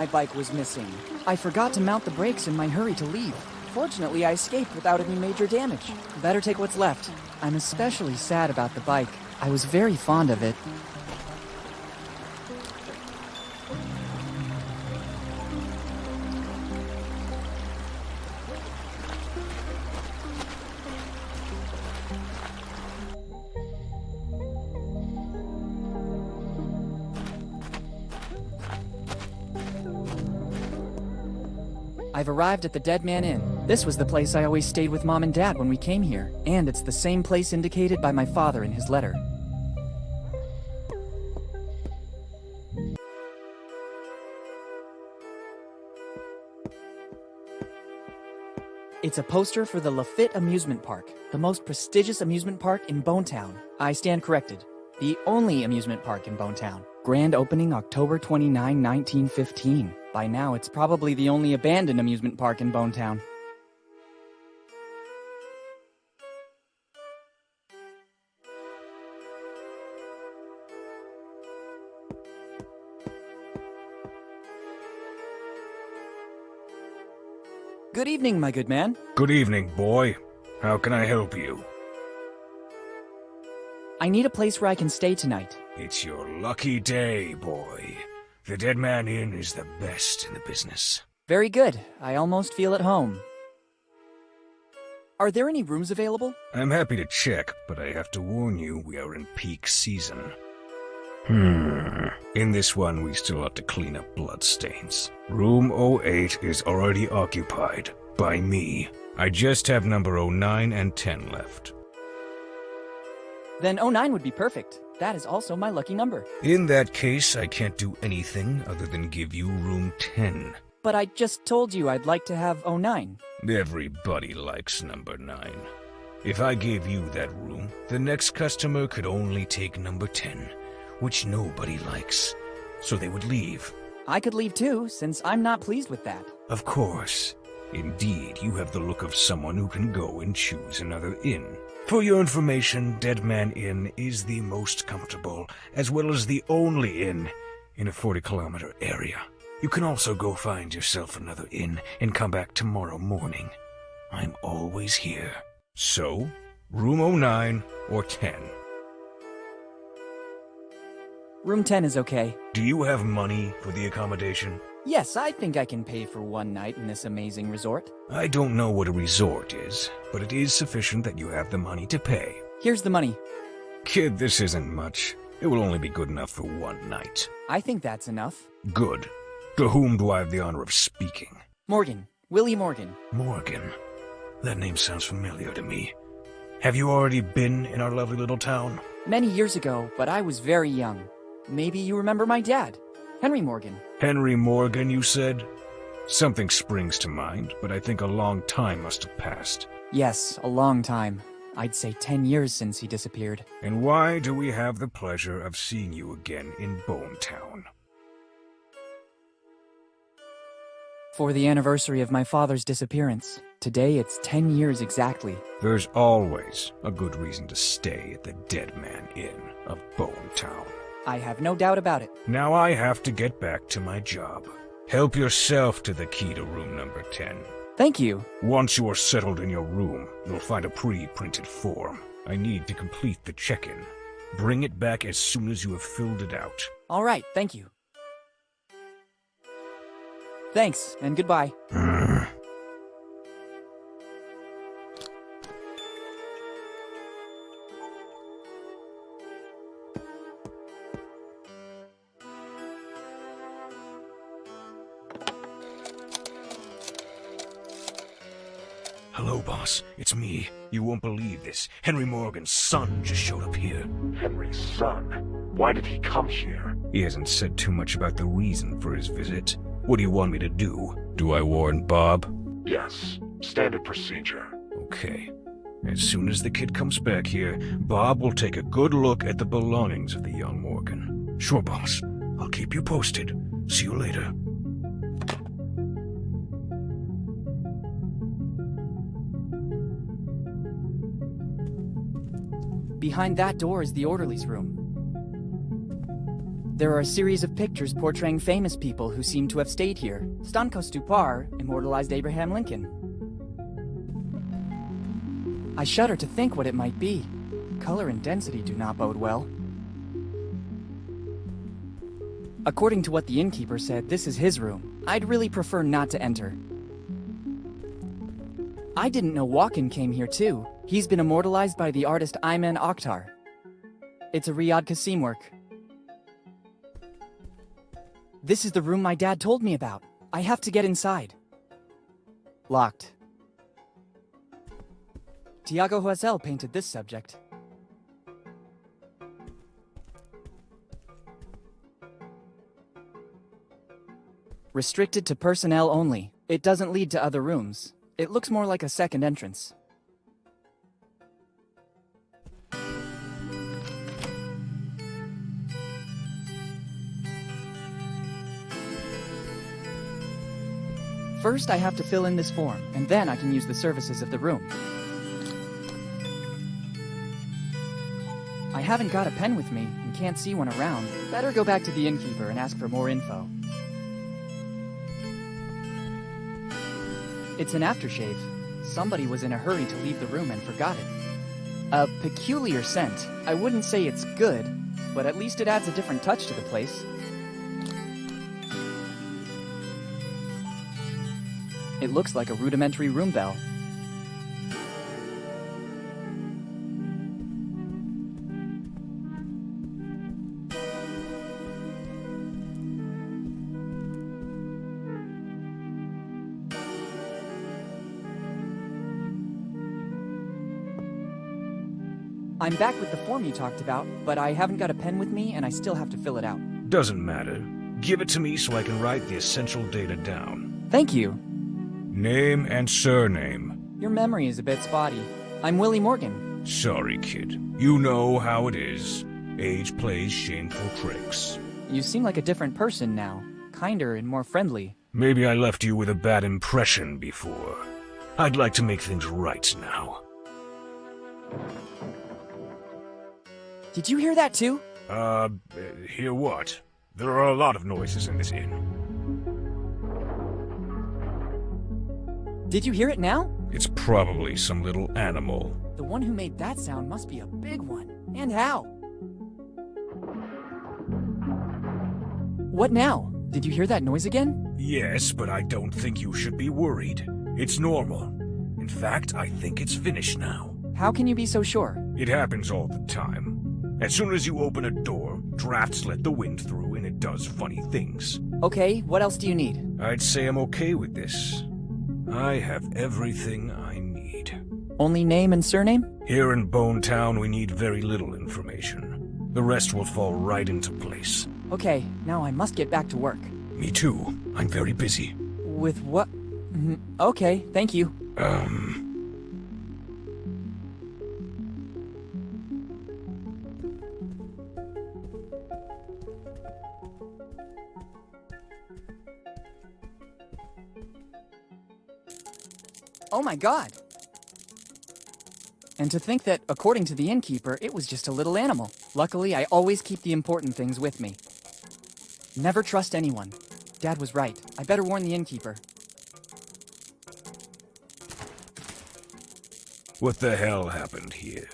My bike was missing. I forgot to mount the brakes in my hurry to leave. Fortunately, I escaped without any major damage. Better take what's left. I'm especially sad about the bike. I was very fond of it. I've arrived at the Dead Man Inn. This was the place I always stayed with Mom and Dad when we came here, and it's the same place indicated by my father in his letter. It's a poster for the Lafitte Amusement Park, the most prestigious amusement park in Bonetown. I stand corrected. The only amusement park in Bonetown. Grand opening October 29, 1915. By now, it's probably the only abandoned amusement park in Bonetown. Good evening, my good man. Good evening, boy. How can I help you? I need a place where I can stay tonight. It's your lucky day, boy. The Dead Man Inn is the best in the business. Very good. I almost feel at home. Are there any rooms available? I'm happy to check, but I have to warn you, we are in peak season. In this one, we still have to clean up bloodstains. Room 08 is already occupied. By me. I just have number 09 and 10 left. Then 09 would be perfect. That is also my lucky number. In that case, I can't do anything other than give you room 10. But I just told you I'd like to have 09. Everybody likes number 9. If I gave you that room, the next customer could only take number 10, which nobody likes. So they would leave. I could leave too, since I'm not pleased with that. Of course. Indeed, you have the look of someone who can go and choose another inn. For your information, Dead Man Inn is the most comfortable, as well as the only inn in a 40-kilometer area. You can also go find yourself another inn and come back tomorrow morning. I'm always here. So, room 09 or 10. Room 10 is okay. Do you have money for the accommodation? Yes, I think I can pay for one night in this amazing resort. I don't know what a resort is, but it is sufficient that you have the money to pay. Here's the money. Kid, this isn't much. It will only be good enough for one night. I think that's enough. Good. To whom do I have the honor of speaking? Morgan. Willy Morgan. Morgan. That name sounds familiar to me. Have you already been in our lovely little town? Many years ago, but I was very young. Maybe you remember my dad, Henry Morgan. Henry Morgan, you said? Something springs to mind, but I think a long time must have passed. Yes, a long time. I'd say 10 years since he disappeared. And why do we have the pleasure of seeing you again in Bonetown? For the anniversary of my father's disappearance. Today it's 10 years exactly. There's always a good reason to stay at the Dead Man Inn of Bonetown. I have no doubt about it. Now I have to get back to my job. Help yourself to the key to room number 10. Thank you. Once you are settled in your room, you'll find a pre-printed form. I need to complete the check-in. Bring it back as soon as you have filled it out. All right, thank you. Thanks, and goodbye. Hello, boss. It's me. You won't believe this. Henry Morgan's son just showed up here. Henry's son? Why did he come here? He hasn't said too much about the reason for his visit. What do you want me to do? Do I warn Bob? Yes, standard procedure. Okay. As soon as the kid comes back here, Bob will take a good look at the belongings of the young Morgan. Sure, boss. I'll keep you posted. See you later. Behind that door is the orderly's room. There are a series of pictures portraying famous people who seem to have stayed here. Stanko Stupar immortalized Abraham Lincoln. I shudder to think what it might be. Color and density do not bode well. According to what the innkeeper said, this is his room. I'd really prefer not to enter. I didn't know Walken came here too. He's been immortalized by the artist Ayman Akhtar. It's a Riyadh Qasim work. This is the room my dad told me about. I have to get inside. Locked. Tiago Huesel painted this subject. Restricted to personnel only. It doesn't lead to other rooms. It looks more like a second entrance. First, I have to fill in this form, and then I can use the services of the room. I haven't got a pen with me and can't see one around. Better go back to the innkeeper and ask for more info. It's an aftershave. Somebody was in a hurry to leave the room and forgot it. A peculiar scent. I wouldn't say it's good, but at least it adds a different touch to the place. It looks like a rudimentary room bell. I'm back with the form you talked about, but I haven't got a pen with me and I still have to fill it out. Doesn't matter. Give it to me so I can write the essential data down. Thank you. Name and surname. Your memory is a bit spotty. I'm Willy Morgan. Sorry, kid. You know how it is. Age plays shameful tricks. You seem like a different person now. Kinder and more friendly. Maybe I left you with a bad impression before. I'd like to make things right now. Did you hear that too? Hear what? There are a lot of noises in this inn. Did you hear it now? It's probably some little animal. The one who made that sound must be a big one. And how? What now? Did you hear that noise again? Yes, but I don't think you should be worried. It's normal. In fact, I think it's finished now. How can you be so sure? It happens all the time. As soon as you open a door, drafts let the wind through and it does funny things. Okay, what else do you need? I'd say I'm okay with this. I have everything I need. Only name and surname? Here in Bone Town, we need very little information. The rest will fall right into place. Okay, now I must get back to work. Me too. I'm very busy. With what? Okay, thank you. Oh my god! And to think that, according to the innkeeper, it was just a little animal. Luckily, I always keep the important things with me. Never trust anyone. Dad was right. I better warn the innkeeper. What the hell happened here?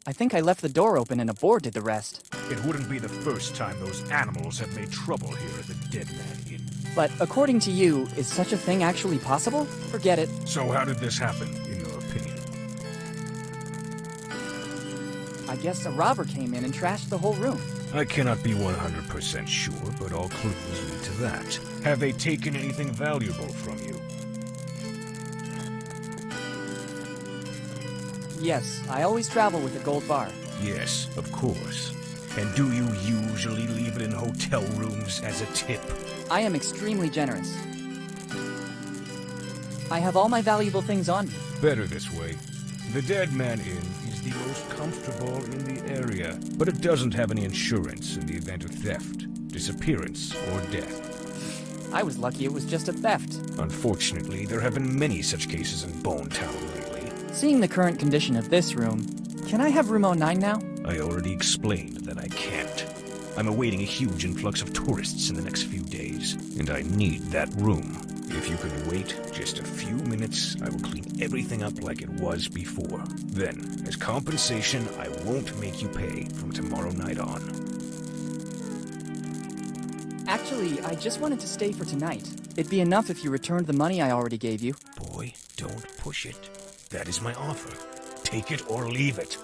I think I left the door open and a boar did the rest. It wouldn't be the first time those animals have made trouble here at the Dead Man Inn. But according to you, is such a thing actually possible? Forget it. So how did this happen, in your opinion? I guess a robber came in and trashed the whole room. I cannot be 100% sure, but all clues lead to that. Have they taken anything valuable from you? Yes, I always travel with a gold bar. Yes, of course. And do you usually leave it in hotel rooms as a tip? I am extremely generous. I have all my valuable things on me. Better this way. The Dead Man Inn is the most comfortable in the area, but it doesn't have any insurance in the event of theft, disappearance, or death. I was lucky it was just a theft. Unfortunately, there have been many such cases in Bone Town lately. Seeing the current condition of this room, can I have room 09 now? I already explained that I can't. I'm awaiting a huge influx of tourists in the next few days, and I need that room. If you could wait just a few minutes, I will clean everything up like it was before. Then, as compensation, I won't make you pay from tomorrow night on. Actually, I just wanted to stay for tonight. It'd be enough if you returned the money I already gave you. Boy, don't push it. That is my offer. Take it or leave it.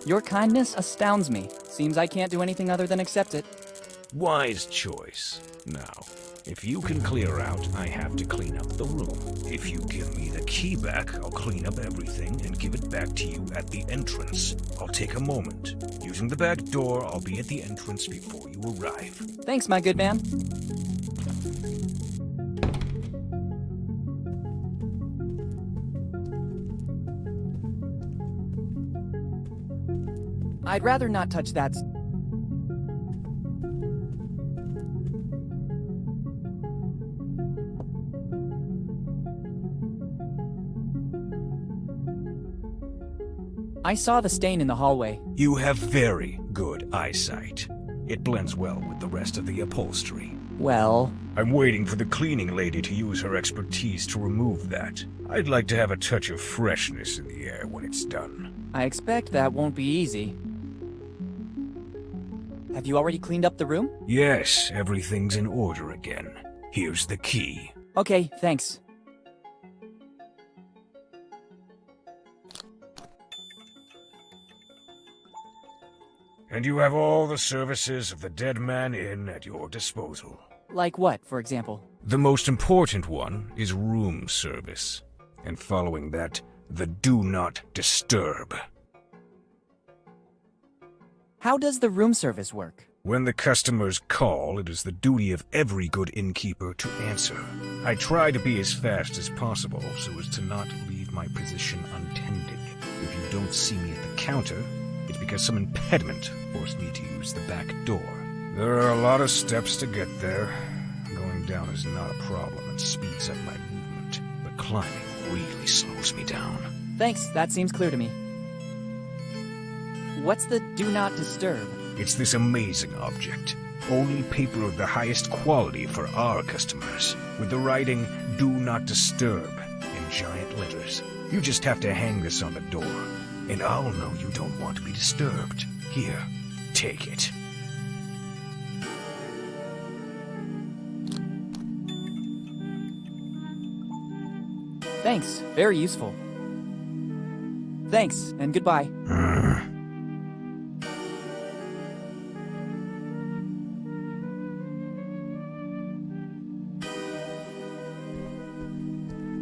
Your kindness astounds me. Seems I can't do anything other than accept it. Wise choice. Now, if you can clear out, I have to clean up the room. If you give me the key back, I'll clean up everything and give it back to you at the entrance. I'll take a moment. Using the back door, I'll be at the entrance before you arrive. Thanks, my good man. I'd rather not touch that. I saw the stain in the hallway. You have very good eyesight. It blends well with the rest of the upholstery. Well, I'm waiting for the cleaning lady to use her expertise to remove that. I'd like to have a touch of freshness in the air when it's done. I expect that won't be easy. Have you already cleaned up the room? Yes, everything's in order again. Here's the key. Okay, thanks. And you have all the services of the Dead Man Inn at your disposal. Like what, for example? The most important one is room service. And following that, the Do Not Disturb. How does the room service work? When the customers call, it is the duty of every good innkeeper to answer. I try to be as fast as possible so as to not leave my position untended. If you don't see me at the counter, it's because some impediment forced me to use the back door. There are a lot of steps to get there. Going down is not a problem and speeds up my movement, but climbing really slows me down. Thanks, that seems clear to me. What's the Do Not Disturb? It's this amazing object. Only paper of the highest quality for our customers, with the writing, Do Not Disturb, in giant letters. You just have to hang this on the door, and I'll know you don't want to be disturbed. Here, take it. Thanks, very useful. Thanks, and goodbye.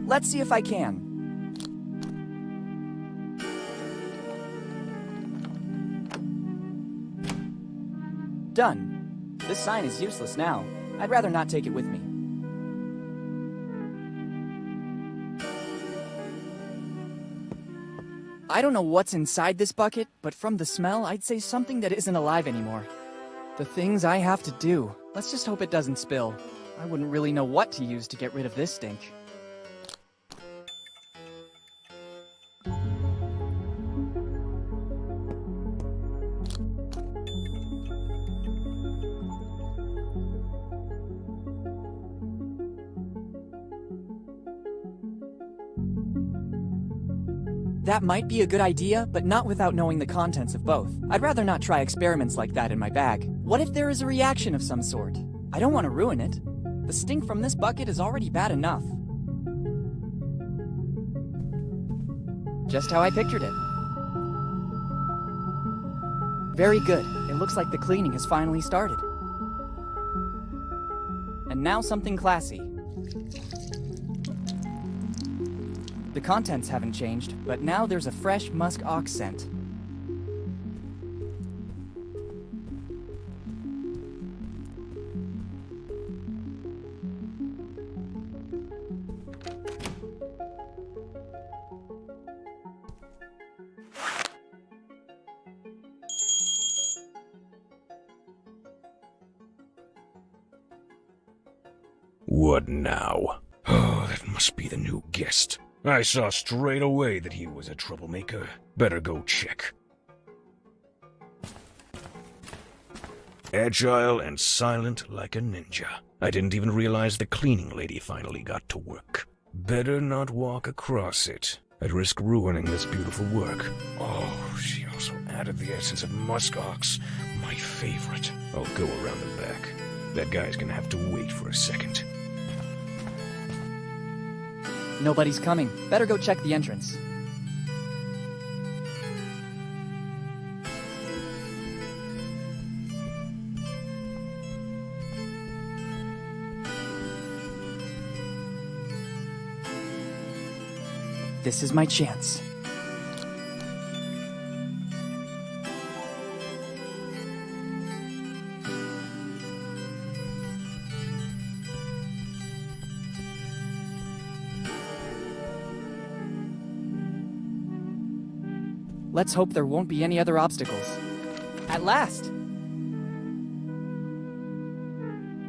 Let's see if I can. Done. This sign is useless now. I'd rather not take it with me. I don't know what's inside this bucket, but from the smell, I'd say something that isn't alive anymore. The things I have to do. Let's just hope it doesn't spill. I wouldn't really know what to use to get rid of this stink. That might be a good idea, but not without knowing the contents of both. I'd rather not try experiments like that in my bag. What if there is a reaction of some sort? I don't want to ruin it. The stink from this bucket is already bad enough. Just how I pictured it. Very good. It looks like the cleaning has finally started. And now something classy. The contents haven't changed, but now there's a fresh musk ox scent. What now? Oh, that must be the new guest. I saw straight away that he was a troublemaker. Better go check. Agile and silent like a ninja. I didn't even realize the cleaning lady finally got to work. Better not walk across it. I'd risk ruining this beautiful work. Oh, she also added the essence of muskox, my favorite. I'll go around the back. That guy's gonna have to wait for a second. Nobody's coming. Better go check the entrance. This is my chance. Let's hope there won't be any other obstacles. At last!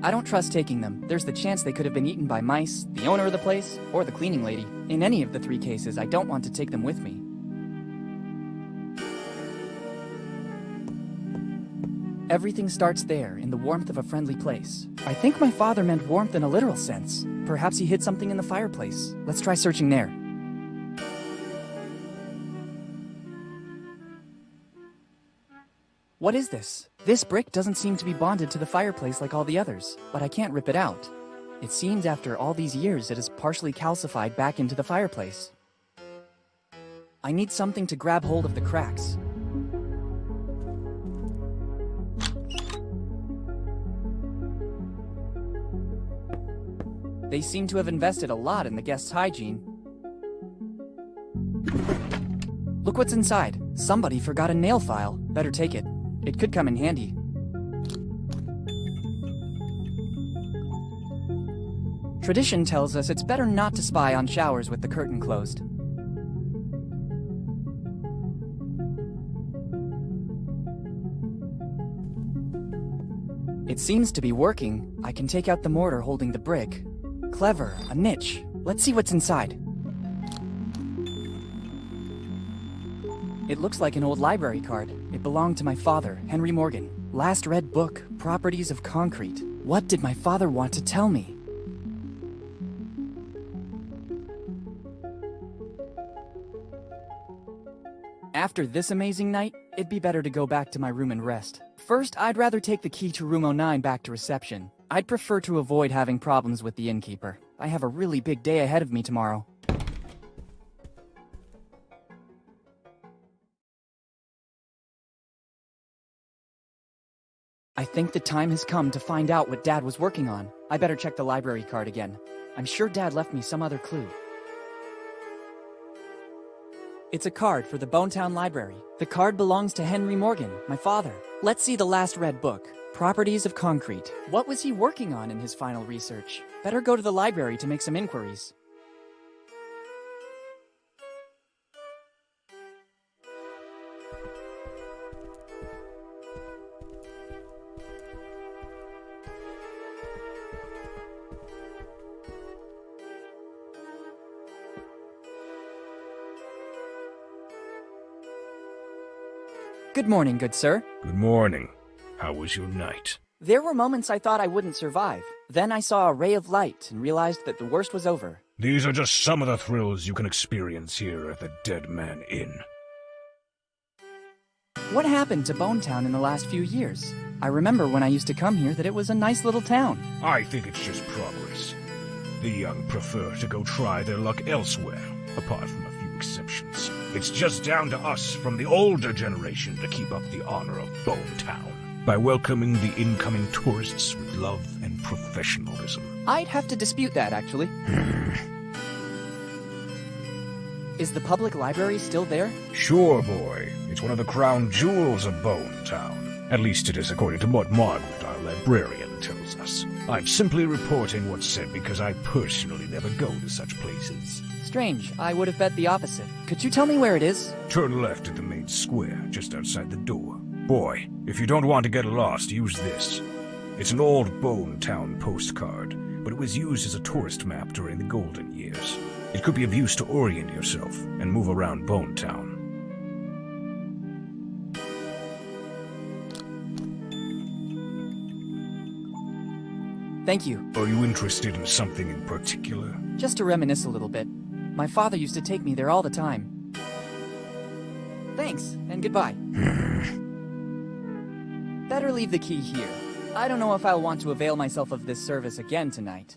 I don't trust taking them. There's the chance they could have been eaten by mice, the owner of the place, or the cleaning lady. In any of the 3 cases, I don't want to take them with me. Everything starts there, in the warmth of a friendly place. I think my father meant warmth in a literal sense. Perhaps he hid something in the fireplace. Let's try searching there. What is this? This brick doesn't seem to be bonded to the fireplace like all the others, but I can't rip it out. It seems after all these years it is partially calcified back into the fireplace. I need something to grab hold of the cracks. They seem to have invested a lot in the guest's hygiene. Look what's inside. Somebody forgot a nail file. Better take it. It could come in handy. Tradition tells us it's better not to spy on showers with the curtain closed. It seems to be working. I can take out the mortar holding the brick. Clever, a niche. Let's see what's inside. It looks like an old library card. It belonged to my father, Henry Morgan. Last read book, Properties of Concrete. What did my father want to tell me? After this amazing night, it'd be better to go back to my room and rest. First, I'd rather take the key to room 09 back to reception. I'd prefer to avoid having problems with the innkeeper. I have a really big day ahead of me tomorrow. I think the time has come to find out what Dad was working on. I better check the library card again. I'm sure Dad left me some other clue. It's a card for the Bonetown Library. The card belongs to Henry Morgan, my father. Let's see the last read book, Properties of Concrete. What was he working on in his final research? Better go to the library to make some inquiries. Good morning, good sir. Good morning. How was your night? There were moments I thought I wouldn't survive. Then I saw a ray of light and realized that the worst was over. These are just some of the thrills you can experience here at the Dead Man Inn. What happened to Bonetown in the last few years? I remember when I used to come here that it was a nice little town. I think it's just progress. The young prefer to go try their luck elsewhere, apart from a few exceptions. It's just down to us from the older generation to keep up the honor of Bonetown by welcoming the incoming tourists with love and professionalism. I'd have to dispute that, actually. Is the public library still there? Sure, boy. It's one of the crown jewels of Bonetown. At least it is according to what Margaret, our librarian, tells us. I'm simply reporting what's said because I personally never go to such places. Strange. I would have bet the opposite. Could you tell me where it is? Turn left at the main square, just outside the door. Boy, if you don't want to get lost, use this. It's an old Bonetown postcard, but it was used as a tourist map during the golden years. It could be of use to orient yourself and move around Bonetown. Thank you. Are you interested in something in particular? Just to reminisce a little bit. My father used to take me there all the time. Thanks, and goodbye. Better leave the key here. I don't know if I'll want to avail myself of this service again tonight.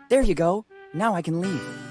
There you go. Now I can leave.